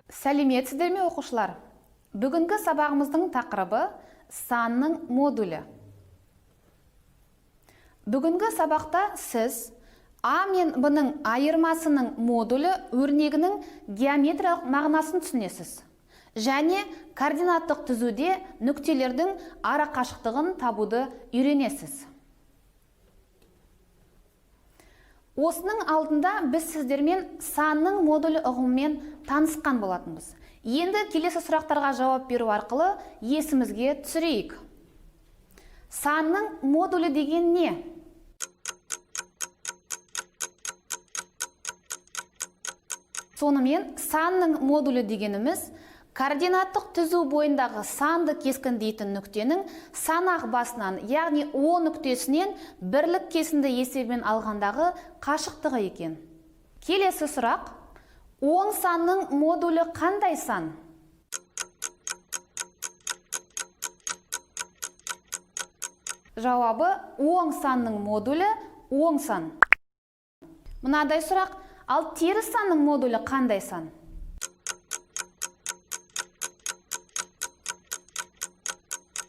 Сәлеметсіздер ме оқушылар? Бүгінгі сабағымыздың тақырыбы санның модулі. Бүгінгі сабақта сіз А мен Б-ның айырмасының модулі өрнегінің геометриялық мағынасын түсінесіз. Және координаттық түзуде нүктелердің арақашықтығын табуды үйренесіз. Осының алдында біз сіздермен санның модулі ұғымымен танысқан болатынбыз. Енді келесі сұрақтарға жауап беру арқылы есімізге түсірейік. Санның модулі деген не? Сонымен санның модулі дегеніміз координаттық түзу бойындағы санды кескіндейтін нүктенің санақ басынан, яғни О нүктесінен бірлік кесінді есебімен алғандағы қашықтығы екен. Келесі сұрақ: оң санның модулі қандай сан? Жауабы: оң санның модулі оң сан. Мынадай сұрақ: ал теріс санның модулі қандай сан?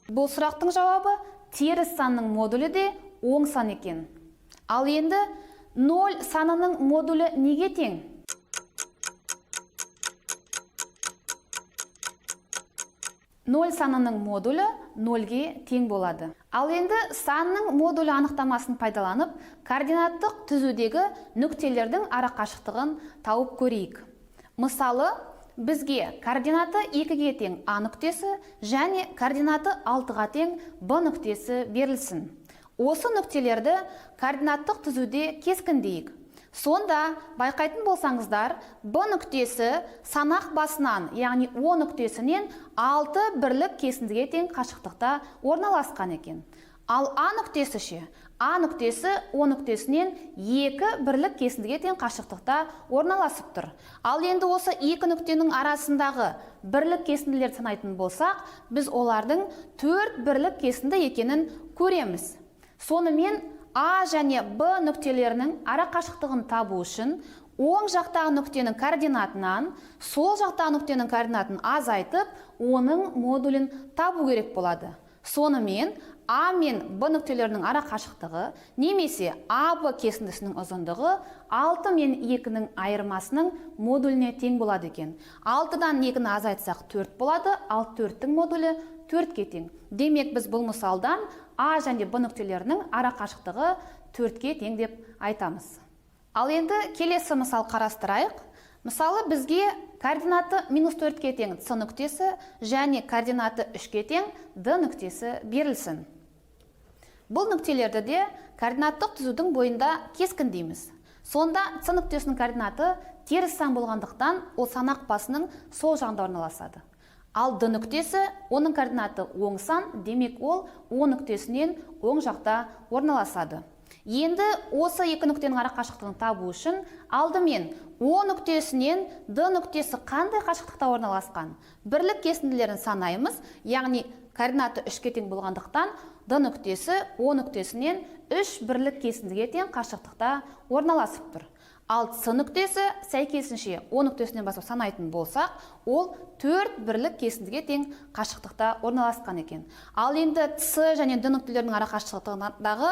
Бұл сұрақтың жауабы: теріс санның модулі де оң сан екен. Ал енді 0 санының модулі неге тең? Нөл санының модулі 0-ге тең болады. Ал енді санның модулі анықтамасын пайдаланып, координаттық түзудегі нүктелердің арақашықтығын тауып көрейік. Мысалы, бізге координаты 2-ге тең А нүктесі және координаты 6-ға тең Б нүктесі берілсін. Осы нүктелерді координаттық түзуде кескіндейік. Сонда байқайтын болсаңыздар, Б нүктесі санақ басынан, яғни О нүктесінен 6 бірлік кесіндіге тең қашықтықта орналасқан екен. Ал А нүктесі ше? А нүктесі О нүктесінен 2 бірлік кесіндіге тең қашықтықта орналасып тұр. Ал енді осы екі нүктенің арасындағы бірлік кесінділерді санайтын болсақ, біз олардың 4 бірлік кесінді екенін көреміз. Сонымен А және Б нүктелерінің арақашықтығын табу үшін оң жақтағы нүктенің координатынан сол жақтағы нүктенің координатын азайтып, оның модулін табу керек болады. Сонымен А мен Б нүктелерінің арақашықтығы немесе АБ кесіндісінің ұзындығы 6 мен 2-ның айырмасының модуліне тең болады екен. 6-дан 2-ні азайтсақ 4 болады, ал 4-тің модулі 4-ке тең. Демек біз бұл мысалдан А және Б нүктелерінің арақашықтығы 4-ке тең деп айтамыз. Ал енді келесі мысал қарастырайық. Мысалы, бізге координаты -4-ке тең С нүктесі және координаты 3-ке тең Д нүктесі берілсін. Бұл нүктелерді де координаттық түзудің бойында кескіндейміз. Сонда С нүктесінің координаты теріс сан болғандықтан, ол санақ басының сол жағында орналасады. Ал Д нүктесі, оның координаты оң сан, демек ол О нүктесінен оң жақта орналасады. Енді осы екі нүктенің арақашықтығын табу үшін алдымен О нүктесінен Д нүктесі қандай қашықтықта орналасқан? Бірлік кесінділерін санаймыз, яғни координаты 3-ке тең болғандықтан, Д нүктесі О нүктесінен 3 бірлік кесіндіге тең қашықтықта орналасып тұр. Ал С нүктесі сәйкесінше О нүктесінен басып санайтын болсақ, ол 4 бірлік кесіндіге тең қашықтықта орналасқан екен. Ал енді С және Д нүктелерінің арақашықтығындағы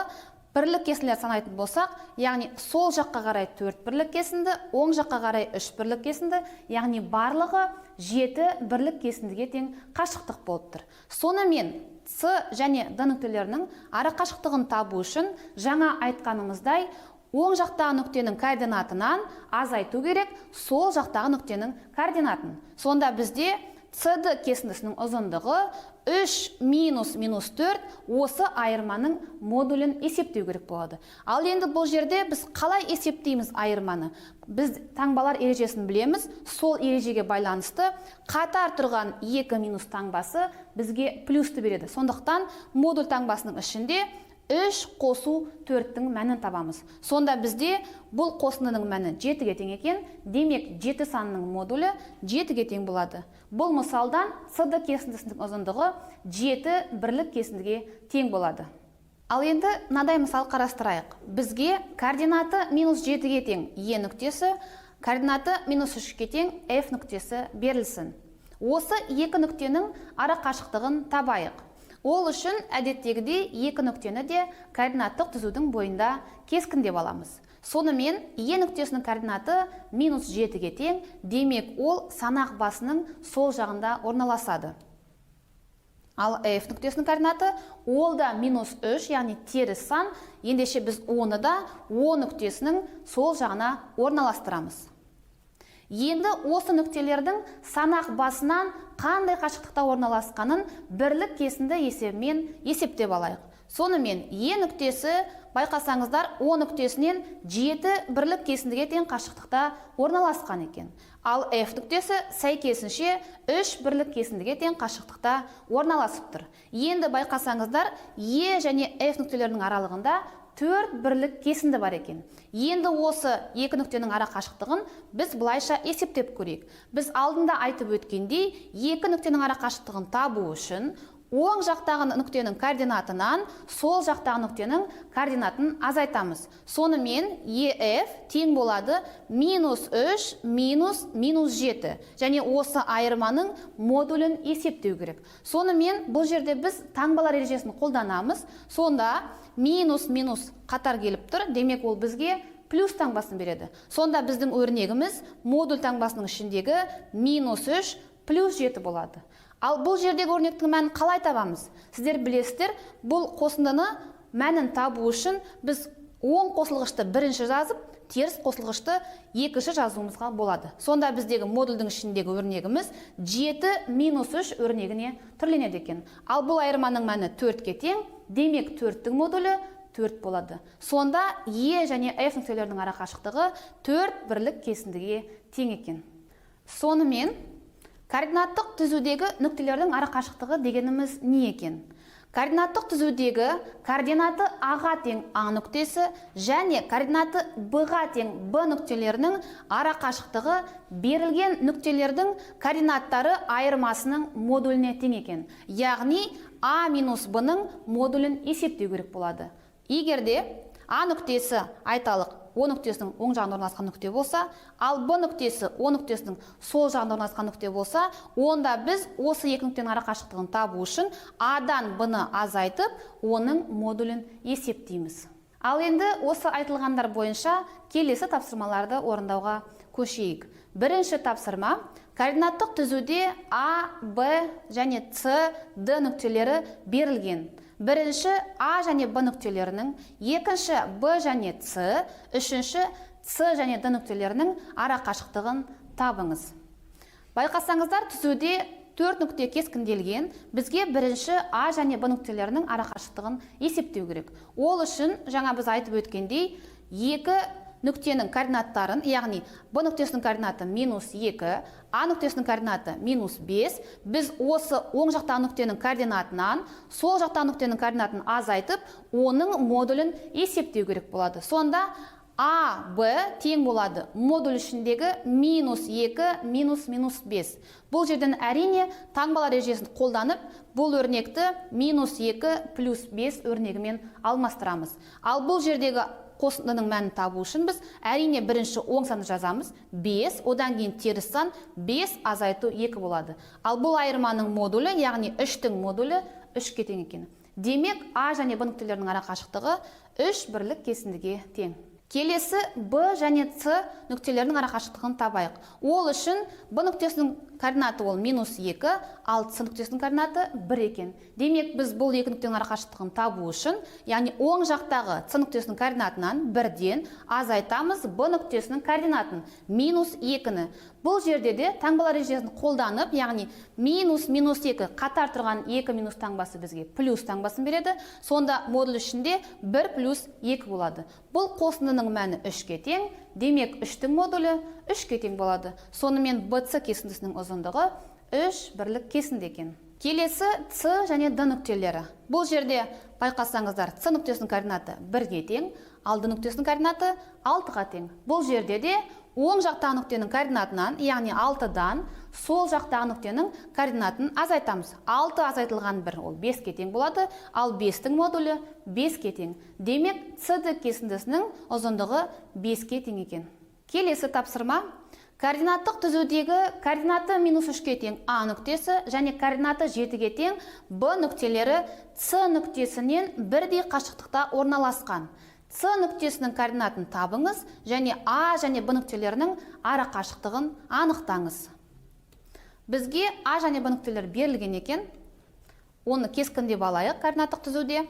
бірлік кесінділер санайтын болсақ, яғни сол жаққа қарай 4 бірлік кесінді, оң жаққа қарай 3 бірлік кесінді, яғни барлығы 7 бірлік кесіндіге тең қашықтық болып тұр. Сонымен С және Д нүктелерінің арақашықтығын табу үшін жаңа айтқанымыздай, оң жақтағы нүктенің координатынан азайту керек сол жақтағы нүктенің координатын. Сонда бізде CD кесіндісінің ұзындығы 3 минус 4 осы айырманың модулін есептеу керек болады. Ал енді бұл жерде біз қалай есептейміз айырманы? Біз таңбалар ережесін білеміз, сол ережеге байланысты қатар тұрған 2 минус таңбасы бізге плюсті береді. Сондықтан модуль таңбасының ішінде 3 қосу 4-тің мәнін табамыз. Сонда бізде бұл қосындының мәні 7-ге тең екен, демек 7 санының модулі 7-ге тең болады. Бұл мысалдан CD кесіндісінің ұзындығы 7 бірлік кесіндіге тең болады. Ал енді мынадай мысал қарастырайық. Бізге координаты -7-ге тең Е нүктесі, координаты -3-ке тең f нүктесі берілсін. Осы екі нүктенің ара қашықтығын табайық. Ол үшін әдеттегідей екі нүктені де координаттық түзудің бойында кескіндеп аламыз. Сонымен е нүктесінің координаты -7-ге тең, демек ол санақ басының сол жағында орналасады. Ал f нүктесінің координаты ол да -3, яғни теріс сан, ендеше біз оны да o нүктесінің сол жағына орналастырамыз. Енді осы нүктелердің санақ басынан қандай қашықтықта орналасқанын бірлік кесінді есебімен есептеп алайық. Сонымен е нүктесі байқасаңыздар o нүктесінен 7 бірлік кесіндіге тең қашықтықта орналасқан екен. Ал f нүктесі сәйкесінше 3 бірлік кесіндіге тең қашықтықта орналасып тұр. Енді байқасаңыздар e және f нүктелерінің аралығында 4 бірлік кесінді бар екен. Енді осы екі нүктенің ара қашықтығын біз былайша есептеп көрейік. Біз алдында айтып өткендей, екі нүктенің ара қашықтығын табу үшін оң жақтағы нүктенің координатынан сол жақтағы нүктенің координатын азайтамыз. Сонымен EF тең болады -3 -7. Және осы айырманың модулін есептеу керек. Сонымен бұл жерде біз таңбалар ережесін қолданамыз. Сонда минус қатар келіп тұр. Демек ол бізге плюс таңбасын береді. Сонда біздің өрнегіміз модуль таңбасының ішіндегі -3 +7 болады. Ал бұл жердегі өрнектің мәнін қалай табамыз? Сіздер білесіздер, бұл қосындыны мәнін табу үшін біз оң қосылғышты бірінші жазып, теріс қосылғышты екінші жазуымызға болады. Сонда біздегі модульдің ішіндегі өрнегіміз 7 -3 өрнегіне түрленеді екен. Ал бұл айырманың мәні 4-ке тең, демек 4-тің модулі 4 болады. Сонда e және f нүктелерінің ара қашықтығы 4 бірлік кесіндіге тең екен. Сонымен координаттық түзудегі нүктелердің ара қашықтығы дегеніміз не екен? Координаттық түзудегі координаты А-ға тең А нүктесі және координаты Б-ға тең Б нүктелерінің ара қашықтығы берілген нүктелердің координаттары айырмасының модуліне тең екен. Яғни А минус Б-ның модулін есептеу керек болады. Егерде А нүктесі айталық O нүктесінің оң жағында орналасқан нүкте болса, ал Б нүктесі O нүктесінің сол жағында орналасқан нүкте болса, онда біз осы екі нүктенің ара қашықтығын табу үшін А-дан Б-ны азайтып, оның модулін есептейміз. Ал енді осы айтылғандар бойынша келесі тапсырмаларды орындауға көшейік. Бірінші тапсырма: координаттық түзуде А, Б және С, Д нүктелері берілген. Бірінші А және Б нүктелерінің, екінші Б және С, үшінші С және Д нүктелерінің ара қашықтығын табыңыз. Байқасаңыздар, түзуде 4 нүкте кескінделген, бізге бірінші А және Б нүктелерінің ара қашықтығын есептеу керек. Ол үшін жаңа біз айтып өткендей, екі нүктенің координаттарын, яғни Б нүктесінің координаты -2, А нүктесінің координаты -5, біз осы оң жақтағы нүктенің координатынан сол жақтағы нүктенің координатын азайтып, оның модулін есептеу керек болады. Сонда А, Б тең болады модуль ішіндегі -2 -5. Бұл жерден әрине таңбалар ережесін қолданып, бұл өрнекті -2 + 5 өрнегімен алмастырамыз. Ал бұл жердегі қосындының мәнін табу үшін біз әрине бірінші оң санды жазамыз 5, одан кейін теріс сан 5 азайту 2 болады. Ал бұл айырманың модулі, яғни 3-тің модулі 3-ке тең екен. Демек А және Б нүктелерінің ара қашықтығы 3 бірлік кесіндіге тең. Келесі Б және С нүктелерінің ара қашықтығын табайық. Ол үшін Б нүктесінің координаты ол -2, ал С нүктесінің координаты 1 екен. Демек біз бұл екі нүктенің ара қашықтығын табу үшін, яғни оң жақтағы С нүктесінің координатынан 1-ден азайтамыз Б нүктесінің координатын -2-ні. Бұл жерде де таңбалар ережесін қолданып, яғни -2 қатар тұрған 2 минус таңбасы бізге плюс таңбасын береді. Сонда модуль ішінде 1 + 2 болады. Бұл қосындының мәні 3-ке тең, демек 3-тің модулі 3-ке тең болады. Сонымен BC кесіндісінің ұзындығы 3 бірлік кесінді екен. Келесі С және Д нүктелері. Бұл жерде байқасаңыздар, С нүктесінің координаты 1-ге тең, ал Д нүктесінің координаты 6-ға тең. Бұл жерде де оң жақтағы нүктенің координатынан, яғни 6-дан сол жақтағы нүктенің координатын азайтамыз. 6 азайтылған 1 ол 5-ке тең болады, ал 5-тің модулі 5-ке тең. Демек, CD кесіндісінің ұзындығы 5-ке тең екен. Келесі тапсырма. Координаттық түзудегі координаты -3-ке тең А нүктесі және координаты 7-ге тең Б нүктелері С нүктесінен бірдей қашықтықта орналасқан. С нүктесінің координатын табыңыз және А және Б нүктелерінің ара қашықтығын анықтаңыз. Бізге А және Б нүктелері берілген екен. Оны кескіндеп алайық координаттық түзуде.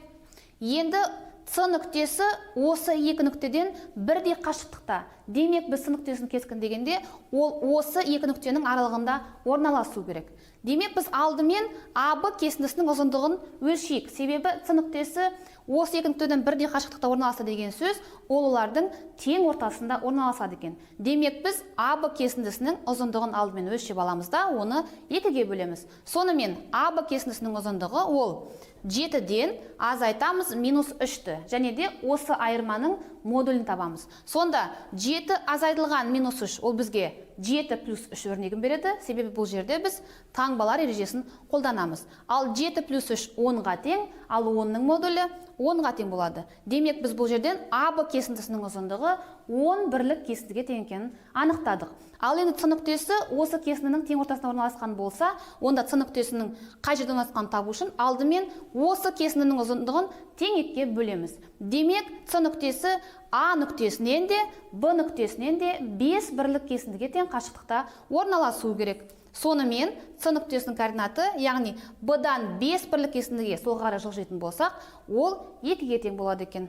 Енді С нүктесі осы екі нүктеден бірдей қашықтықта. Демек, біз С нүктесін кескіндегенде, ол осы екі нүктенің аралығында орналасу керек. Демек, біз алдымен АБ кесіндісінің ұзындығын өлшейік. Себебі С нүктесі осы екі нүктеден бірдей қашықтықта орналасты деген сөз, ол олардың тең ортасында орналасады екен. Демек, біз АБ кесіндісінің ұзындығын алдымен өлшеп аламыз да, оны 2-ге бөлеміз. Сонымен АБ кесіндісінің ұзындығы ол 7-ден азайтамыз -3-ті. Және де осы айырманың модулін табамыз. Сонда 7 азайтылған -3 ол бізге 7 + 3 өрнегін береді. Себебі бұл жерде біз таңбалар ережесін қолданамыз. Ал 7 + 3 10-ға тең, ал 10-ның модулі 10-ға тең болады. Демек, біз бұл жерден АБ кесіндісінің ұзындығы 10 бірлік кесіндіге тең екенін анықтадық. Ал енді С нүктесі осы кесіндінің тең ортасында орналасқан болса, онда С нүктесінің қай жерде орналасқанын табу үшін алдымен осы кесіндінің ұзындығын тең 2-ге бөлеміз. Демек, С нүктесі А нүктесінен де, Б нүктесінен де 5 бірлік кесіндіге тең қашықтықта орналасу керек. Сонымен, С нүктесінің координаты, яғни Б-дан 5 бірлік кесіндіге солға қарай жылжитын болсақ, ол 2-ге тең болады екен.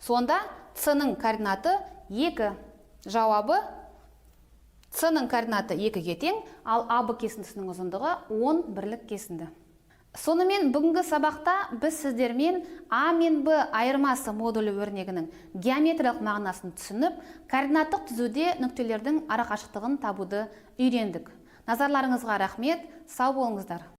Сонда С-ның координаты 2. Жауабы С-ның координаты 2-ге тең, ал АБ кесіндісінің ұзындығы 10 бірлік кесінді. Сонымен бүгінгі сабақта біз сіздермен А мен Б айырмасы модулі өрнегінің геометриялық мағынасын түсініп, координаттық түзуде нүктелердің арақашықтығын табуды үйрендік. Назарларыңызға рахмет, сау болыңыздар.